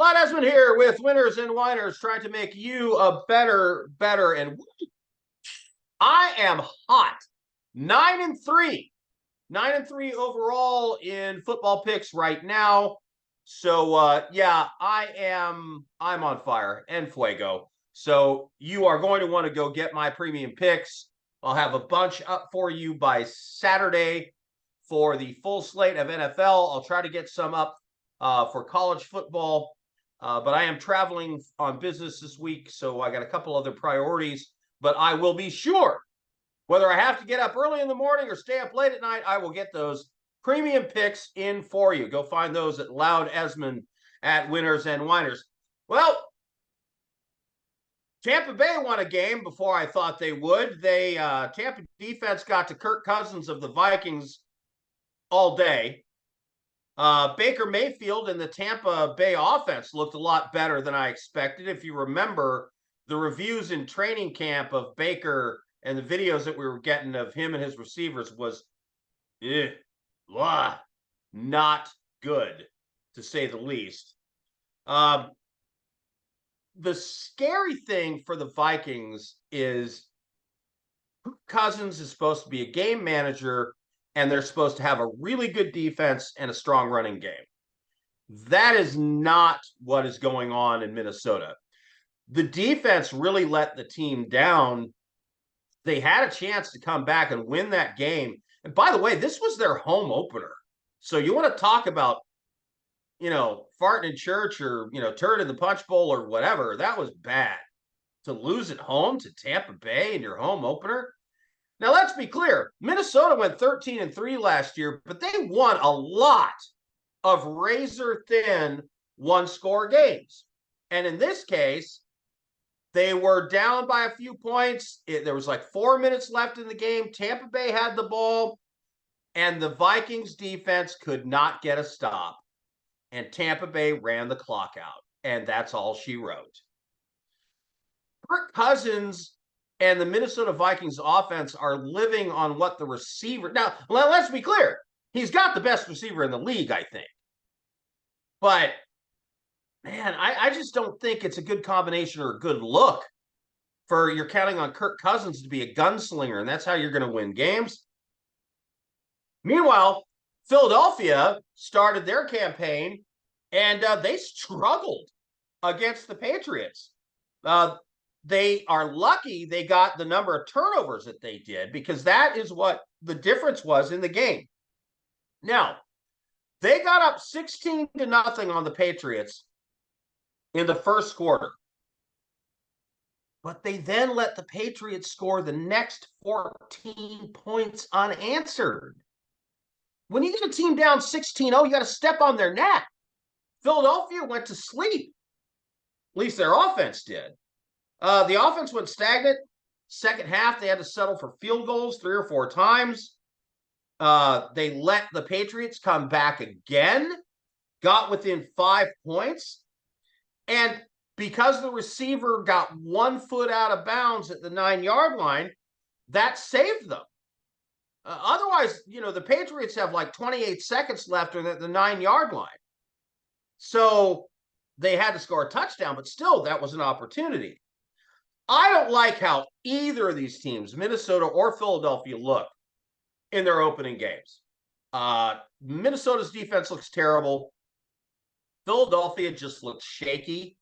Esmond here with Winners and Winers, trying to make you a better, and I am hot. 9-3, 9-3 overall in football picks right now. So yeah, I'm on fire and fuego. So you are going to want to go get my premium picks. I'll have a bunch up for you by Saturday for the full slate of NFL. I'll try to get some up for college football. But I am traveling on business this week, so I got a couple other priorities. But I will be sure, whether I have to get up early in the morning or stay up late at night, I will get those premium picks in for you. Go find those at Loud Esmond at Winners and Winers. Well, Tampa Bay won a game before I thought they would. Tampa defense got to Kirk Cousins of the Vikings all day. Baker Mayfield and the Tampa Bay offense looked a lot better than I expected. If you remember the reviews in training camp of Baker and the videos that we were getting of him and his receivers was not good, to say the least. The scary thing for the Vikings is Cousins is supposed to be a game manager, and they're supposed to have a really good defense and a strong running game. That is not what is going on in Minnesota. The defense really let the team down. They had a chance to come back and win that game. And by the way, this was their home opener. So you want to talk about, farting in church or, turd in the punch bowl or whatever. That was bad. To lose at home to Tampa Bay in your home opener. Now, let's be clear. Minnesota went 13-3 last year, but they won a lot of razor-thin one-score games. And in this case, they were down by a few points. There was like 4 minutes left in the game. Tampa Bay had the ball, and the Vikings defense could not get a stop. And Tampa Bay ran the clock out, and that's all she wrote. Kirk Cousins and the Minnesota Vikings offense are living on what the receiver... Now, let's be clear. He's got the best receiver in the league, I think. But, man, I just don't think it's a good combination or a good look for you're counting on Kirk Cousins to be a gunslinger, and that's how you're going to win games. Meanwhile, Philadelphia started their campaign, and they struggled against the Patriots. They are lucky they got the number of turnovers that they did, because that is what the difference was in the game. Now, they got up 16-0 on the Patriots in the first quarter. But they then let the Patriots score the next 14 points unanswered. When you get a team down 16-0, you got to step on their neck. Philadelphia went to sleep. At least their offense did. The offense went stagnant. Second half, they had to settle for field goals 3 or 4 times. They let the Patriots come back again, got within 5 points. And because the receiver got 1 foot out of bounds at the 9-yard line, that saved them. Otherwise, the Patriots have like 28 seconds left at the 9-yard line. So they had to score a touchdown, but still, that was an opportunity. I don't like how either of these teams, Minnesota or Philadelphia, look in their opening games. Minnesota's defense looks terrible. Philadelphia just looks shaky.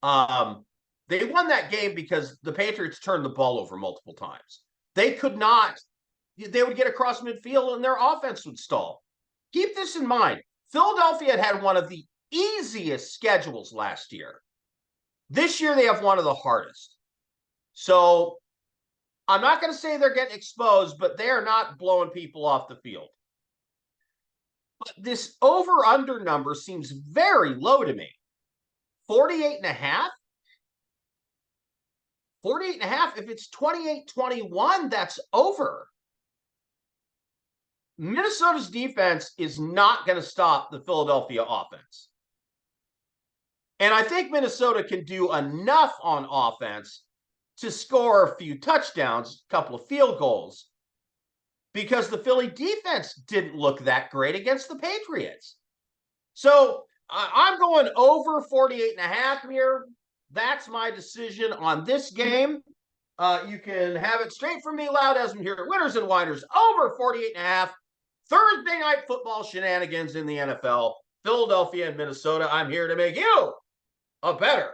They won that game because the Patriots turned the ball over multiple times. They would get across midfield and their offense would stall. Keep this in mind. Philadelphia had one of the easiest schedules last year. This year, they have one of the hardest. So I'm not going to say they're getting exposed, but they are not blowing people off the field. But this over-under number seems very low to me. 48.5? 48.5, if it's 28-21, that's over. Minnesota's defense is not going to stop the Philadelphia offense. And I think Minnesota can do enough on offense to score a few touchdowns, a couple of field goals, because the Philly defense didn't look that great against the Patriots. So I'm going over 48.5 here. That's my decision on this game. You can have it straight from me, Loud Esmond here at Winners and Winers, over 48.5. Thursday night football shenanigans in the NFL, Philadelphia and Minnesota. I'm here to make you a better